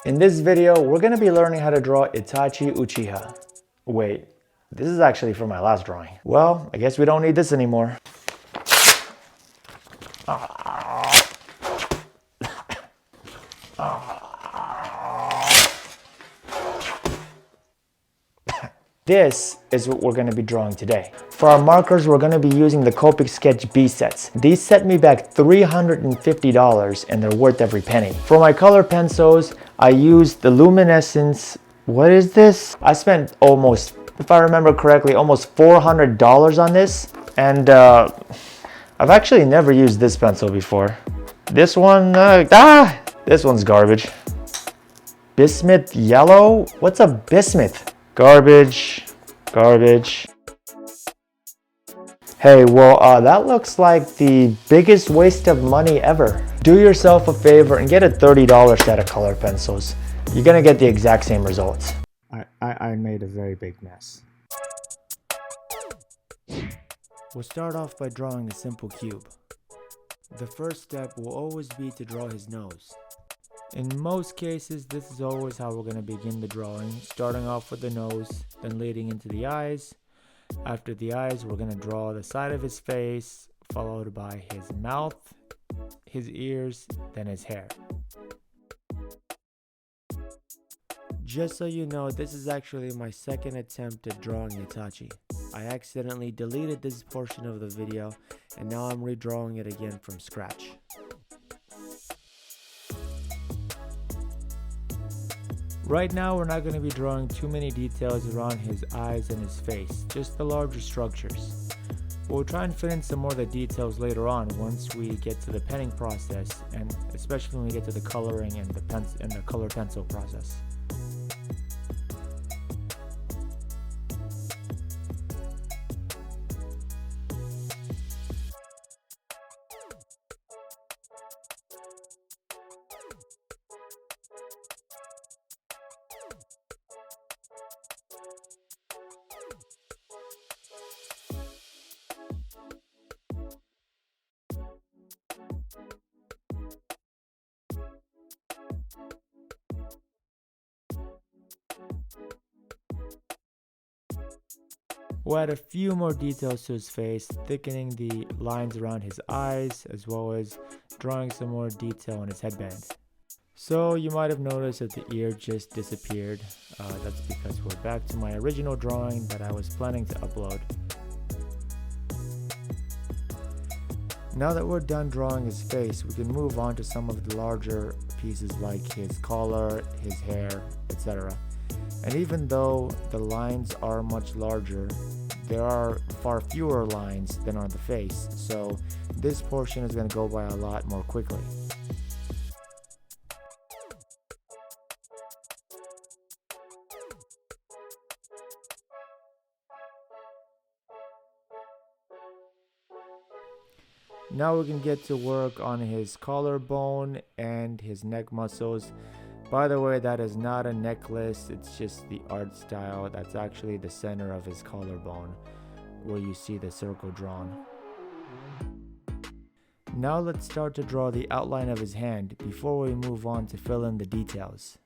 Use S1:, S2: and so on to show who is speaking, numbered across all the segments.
S1: In this video, we're going to be learning how to draw Itachi Uchiha. Wait, this is actually for my last drawing. Well, I guess we don't need this anymore. This is what we're going to be drawing today. For our markers, we're going to be using the Copic Sketch B sets. These set me back $350 and they're worth every penny. For my color pencils, I used the Luminance, what is this? I spent almost, if I remember correctly, almost $400 on this. And I've actually never used this pencil before. This one, this one's garbage. Bismuth yellow? What's a bismuth? Garbage, garbage. Hey, well, that looks like the biggest waste of money ever. Do yourself a favor and get a $30 set of color pencils. You're gonna get the exact same results. I made a very big mess. We'll start off by drawing a simple cube. The first step will always be to draw his nose. In most cases, this is always how we're going to begin the drawing, starting off with the nose, then leading into the eyes. After the eyes, we're going to draw the side of his face, followed by his mouth, his ears, then his hair. Just so you know, this is actually my second attempt at drawing Itachi. I accidentally deleted this portion of the video, and now I'm redrawing it again from scratch. Right now, we're not going to be drawing too many details around his eyes and his face, just the larger structures. We'll try and fit in some more of the details later on once we get to the penning process, and especially when we get to the coloring and the color pencil process. We'll add a few more details to his face, thickening the lines around his eyes, as well as drawing some more detail on his headband. So you might have noticed that the ear just disappeared. That's because we're back to my original drawing that I was planning to upload. Now that we're done drawing his face, we can move on to some of the larger pieces like his collar, his hair, etc. And even though the lines are much larger, there are far fewer lines than on the face, so this portion is going to go by a lot more quickly. Now we can get to work on his collarbone and his neck muscles. By the way, that is not a necklace, it's just the art style. That's actually the center of his collarbone, where you see the circle drawn. Now let's start to draw the outline of his hand before we move on to fill in the details.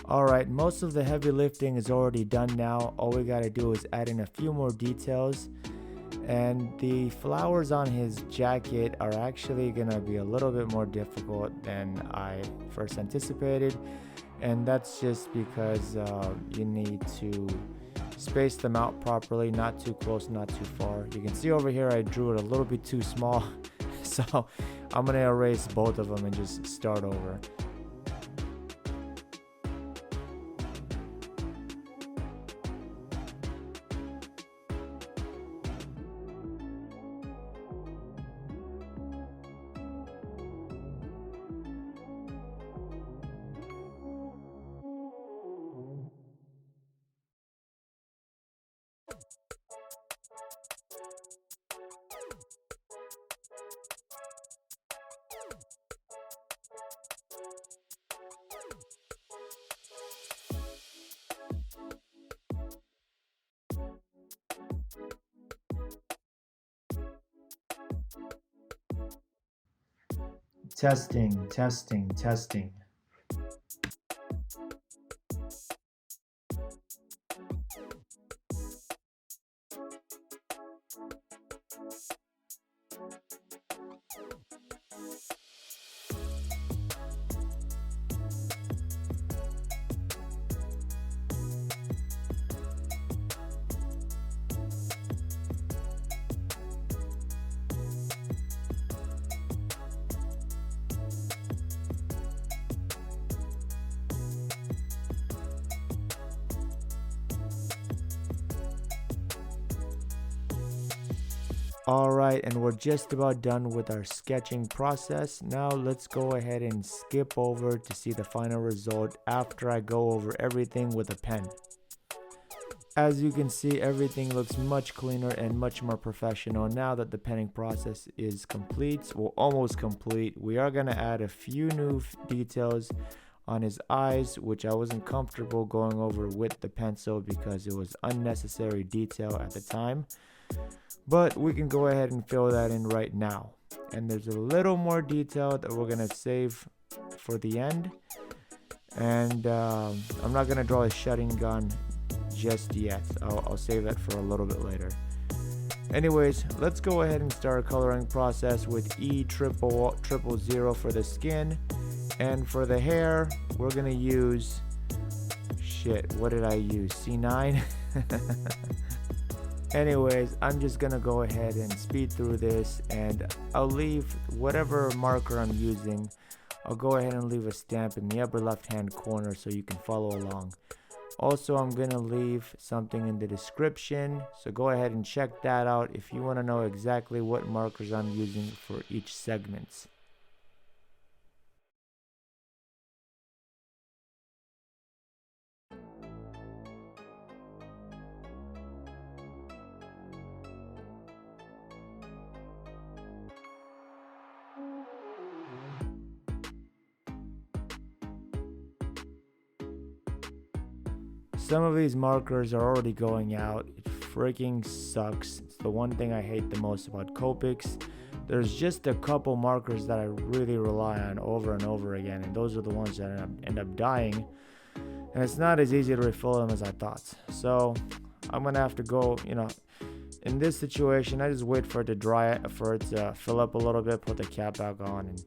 S1: Alright, most of the heavy lifting is already done now. All we gotta do is add in a few more details. And the flowers on his jacket are actually gonna be a little bit more difficult than I first anticipated. And that's just because you need to space them out properly, not too close, not too far. You can see over here I drew it a little bit too small. So I'm gonna erase both of them and just start over. Testing, testing, testing. Alright, and we're just about done with our sketching process. Now let's go ahead and skip over to see the final result after I go over everything with a pen. As you can see, everything looks much cleaner and much more professional now that the penning process is complete. Well, almost complete. We are going to add a few new details on his eyes, which I wasn't comfortable going over with the pencil because it was unnecessary detail at the time. But we can go ahead and fill that in right now. And there's a little more detail that we're going to save for the end. And I'm not going to draw a shutting gun just yet. I'll save that for a little bit later. Anyways, let's go ahead and start our coloring process with E000 for the skin. And for the hair, we're going to use... Shit, what did I use? C9? Anyways, I'm just gonna go ahead and speed through this, and I'll leave whatever marker I'm using. I'll go ahead and leave a stamp in the upper left hand corner so you can follow along. Also, I'm gonna leave something in the description, so go ahead and check that out if you want to know exactly what markers I'm using for each segment. Some of these markers are already going out. It freaking sucks. It's the one thing I hate the most about Copics. There's just a couple markers that I really rely on over and over again, and those are the ones that end up dying. And it's not as easy to refill them as I thought. So I'm gonna have to go, in this situation, I just wait for it to dry, for it to fill up a little bit, put the cap back on, and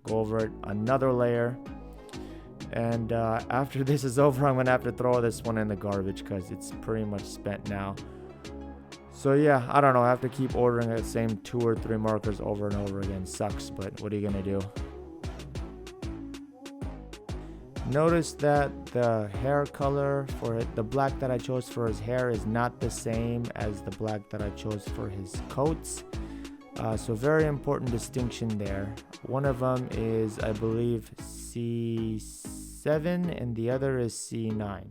S1: go over it another layer. And after this is over, I'm gonna have to throw this one in the garbage because it's pretty much spent now. So yeah, I don't know, I have to keep ordering the same 2 or 3 markers over and over again. Sucks, but what are you gonna do? Notice that the hair color for it, the black that I chose for his hair is not the same as the black that I chose for his coats. So very important distinction there. One of them is, I believe, C7 and the other is C9.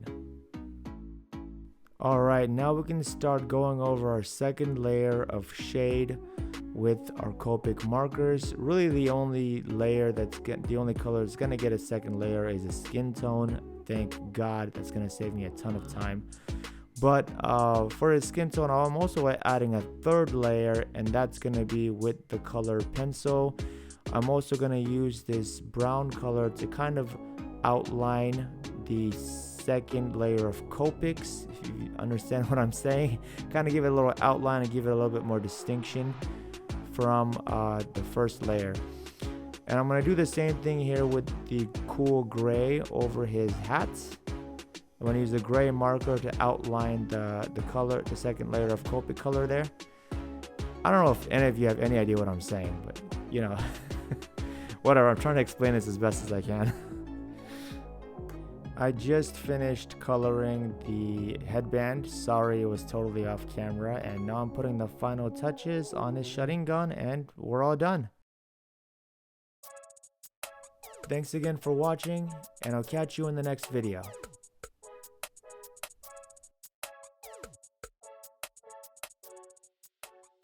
S1: Alright, now we can start going over our second layer of shade with our Copic markers. Really the only layer the only color that's gonna get a second layer is a skin tone. Thank God, that's gonna save me a ton of time. But for his skin tone, I'm also adding a third layer, and that's gonna be with the color pencil. I'm also gonna use this brown color to kind of outline the second layer of Copics, if you understand what I'm saying. Kind of give it a little outline and give it a little bit more distinction from the first layer. And I'm going to do the same thing here with the cool gray over his hat. I'm going to use the gray marker to outline the color, the second layer of Copic color there. I don't know if any of you have any idea what I'm saying, but you know, whatever. I'm trying to explain this as best as I can. I just finished coloring the headband. Sorry, it was totally off camera. And now I'm putting the final touches on his shutting gun, and we're all done. Thanks again for watching, and I'll catch you in the next video.